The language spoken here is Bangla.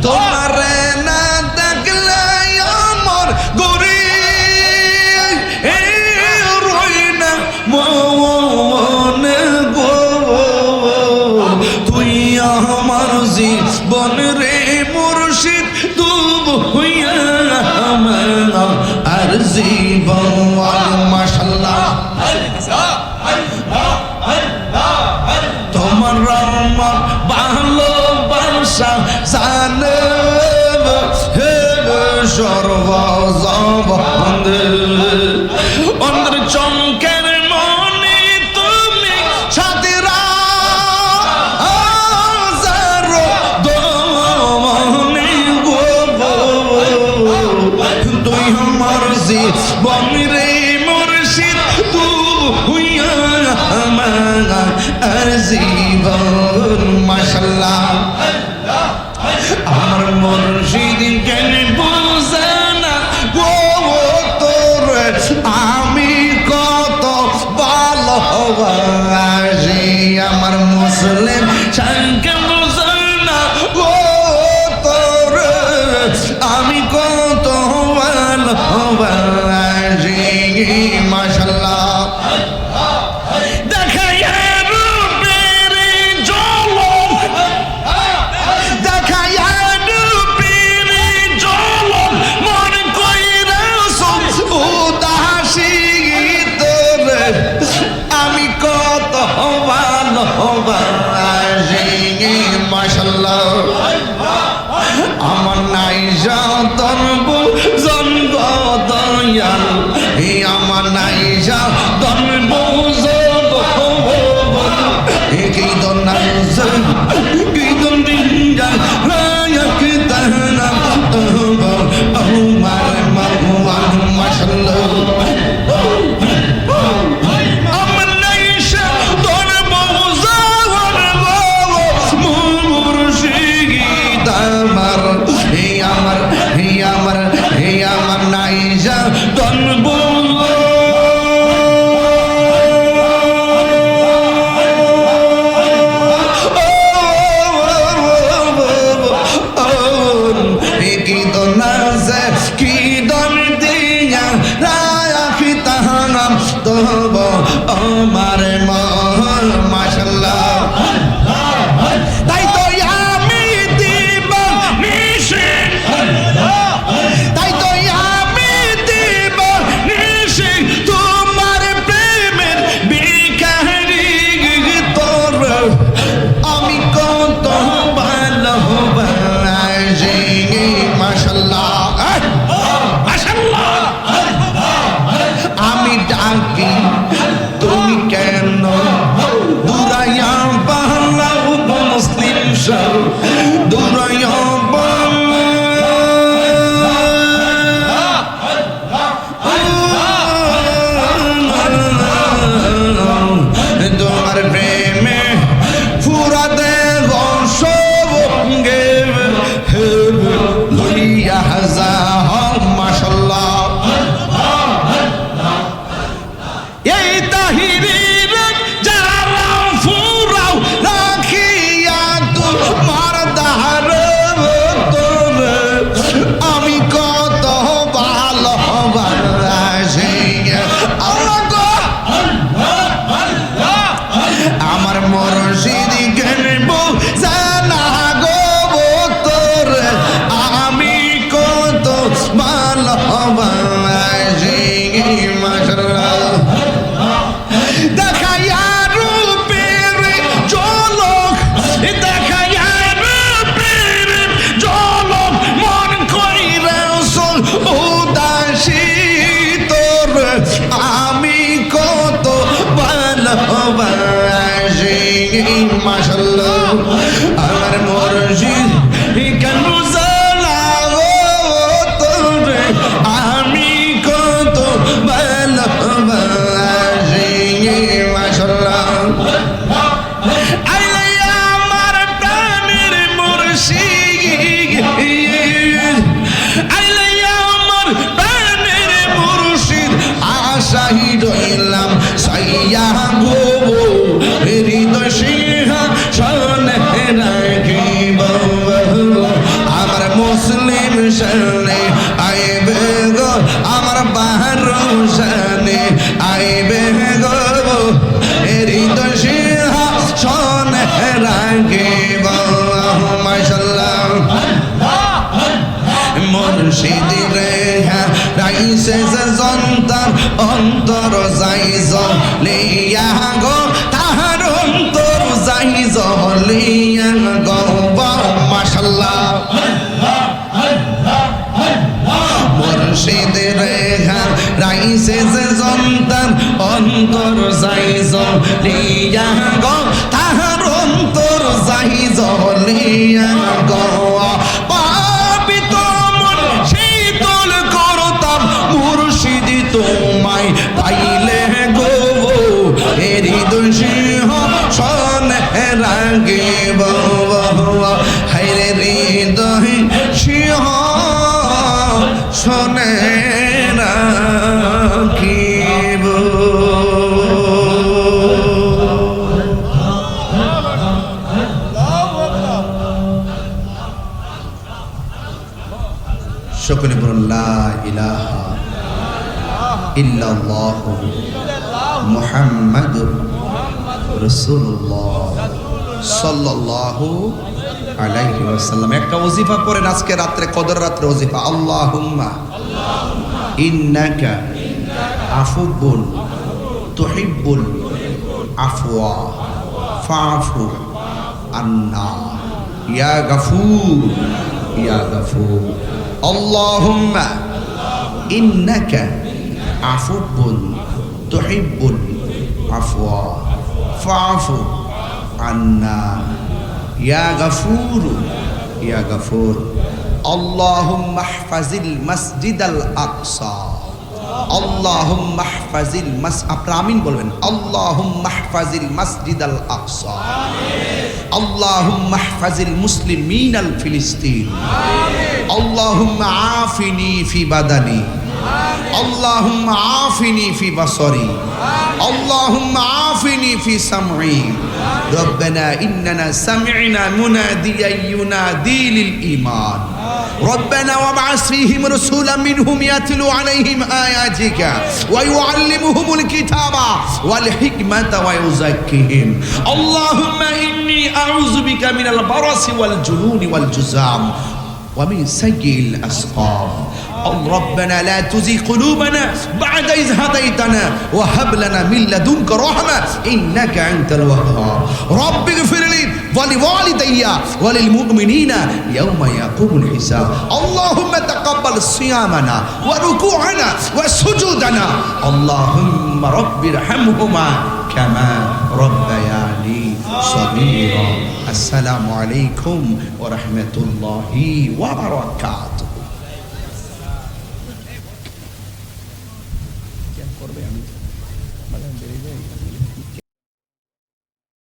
তোমারে না দেখলে আমার গরি রই না মনে গো তুই আমার জীবন রে মুর্শিদ তবু হইয়া আর জীবন মাশাআল্লাহ তোমার আমার ভালোবাসা জানে হে সর্বজবন্দে অন্তর চমকের মনে তুমি সাথীরা হাজারো দমনে গো তুই আমার জীবন রে মুর্শিদ তু হুইয়া আমার আর জীবন মাশাআল্লাহ আমার মুর্শিদ কেন বুঝে না গো তোর আমি কত ভালোবাসি আমার মুসলিম শানকে বুঝে না গো তোর আমি কত ভালোবাসি মাশাআল্লাহ মাশাআল্লাহ আমার নাই যতন জন্ম দয়াল হে আমার নাই যতন বুঝব হে কি দনা কি দন দিন জান রায়ক তানা আমার মাওয়ান মাশাআল্লাহ হে আমার নাইজা শানে আইবে গো আমার বাহারু শানে আইবে গো হৃদয় সিংহাসনে রাখিব মাশাআল্লাহ মুর্শিদি রে রাইসে যে জন্তার অন্তর যাই জলিয়া গো তাহার অন্তর যাই জলিয়া গো মাশাআল্লাহ মুর্শিদি রে রাইসে যে জন্তার অন্তর যাই জলিয়া গো তাহার অন্তর যাই জলিয়া গো তোমায় পাইলে গো হৃদয় সিংহাসনে রাখিব হায়রে হৃদয় সিংহাসনে রাখিব সকলে বলুন লা ইলাহা ইল্লাল্লাহু মুহাম্মাদুর রাসূলুল্লাহ সাল্লাল্লাহু আলাইহি ওয়াসাল্লাম। একটা ওজিফা পড়েন আজকে রাত্রে, কদর রাত্রে ওজিফা। আল্লাহুম্মা ইন্নাকা আফুবুন তুহিব্বুল আফওয়া ফাআফু আন্না ইয়া গাফুর ইয়া গাফুর। আল্লাহুম্মা ইন্নাকা আফুবুন তুহিব্বুল আফওয়া ফাআফু আন্না ইয়া গাফুর ইয়া গাফুর। আল্লাহুম্মা ইহফাজিল মসজিদাল আকসা আল্লাহুম্মা ইহফাজিল আপনারা আমিন বলবেন। আল্লাহুম্মা ইহফাজিল মসজিদাল আকসা আল্লাহুম্মা ইহফাজিল মুসলিমিনাল ফিলিস্তিন আল্লাহুম্মা আফিনি ফি বাদানি আল্লাহুম্মা আফিনি ফি বাসরি আল্লাহুম্মা আফিনি ফি সামঈ রব্বানা ইন্নানা সামি'না মুনাদিয়ান ইউনাদি লিল ঈমান ربنا وابعث فيهم رسولا منهم يتلو عليهم آياتك ويعلمهم الكتاب والحكمة ويزكيهم اللهم إني أعوذ بك من البرص والجنون والجذام ومن سيء الأسقام ربنا لا تزغ قلوبنا بعد إذ هديتنا وهب لنا من لدنك رحمة إنك أنت الوهاب رب اغفر لي ولوالدي وللمؤمنين يوم يقوم الحساب اللهم تقبل صيامنا وركوعنا وسجودنا اللهم رب ارحمهما كما ربياني صغيرا السلام عليكم ورحمة الله وبركاته করবে আমি